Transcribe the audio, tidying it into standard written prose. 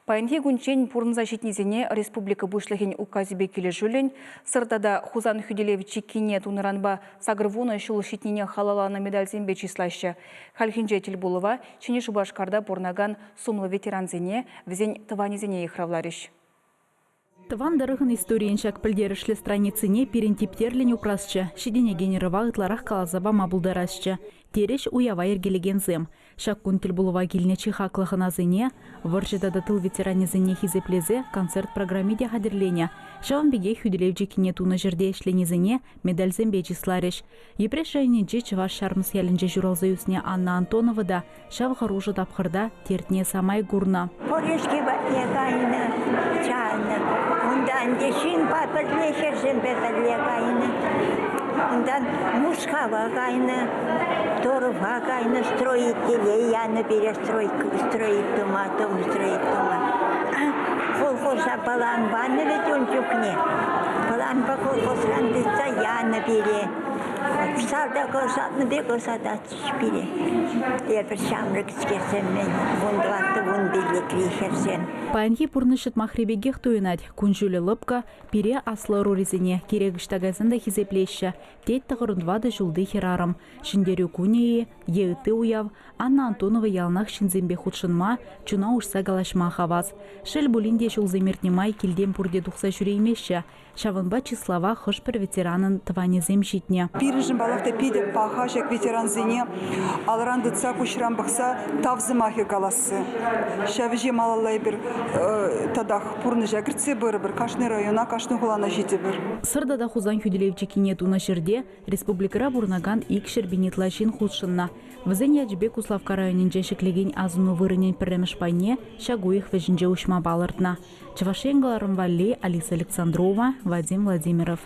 Паянхи күнчен пурнза жетнезене республика бұшлығын указибе келі жүлін, сырдада Хузан Хүделевичи кине туныранба сагырвуна шул шетнене халалана медальзенбе числашы. Халхинже Тельбулова, чене Шубашкарда порнаган сумлы ветеранзене, візен тыванезене ихравларыш. Тыван дырығын историеншак пілдерішлі страницыне перентиптерлін украсчы, шедене генерова ытларах калазаба мабулдарасчы. Тереш уява ергелеген зем. Шак күн Тельбулова келнечі хақлығына зене, варжыдада тыл ветеранезене хизеплезе концерт программиде хадерлене. Шаван беге Хүделевчи кине туны жерде ешленезене медальзембе числарыш. Епреш жайненче чываш шармыс ялінже журалзы үсіне Анна Антонова да шав ғаружы тапқырда тертне самай гурна. Порешки батне кайны, чайны. Ундан дешин пападле херзен бетадле кайны. Ундан мускава кайны, торова кайны, строителей, яны перестроить дома, дом строить дома. Колхоза балан баны ведь он чукне. Балан по колхозан дыца яны бере. Сарда косатны бе косатат шпире. Ербір шамрык скерсенмен, вундватты вун биле крихерсен. Паянхи пурнышыт махребегех туйнать, күнжүлі лыпка, пире аслы руризіне, керегіштагазында хизеплеші, тет тағырындвады жылды херарым. Шиндерю күнее, еыты уяв, Анна Антонова ялнақ шинзембе худшынма, чуна ушса галашма хаваз. Шел булинде жылземертнемай келден пурде дұқса жүреймеші. Шавынба числава хышпір ветеранын тыванезем житне. Пирыжын балақта пиде пахашек ветеранзене, алранды цак ушрам бақса тавзымахи каласы. Шавыже малалай бір тадах пурны жагырцы бір кашны района, кашны хулана жите бір. Сырдада Хузан Хүделевчи кине туна жерде республикара бурнаган ик шербинетла жин худшынна. Візен яджбек Уславка районен жешеклеген азыну вырынен пірремеш пайне шагуих вежінже ушма балыртна. Чавашенгаларым Валли, Алиса Александрова, Вадим Владимиров.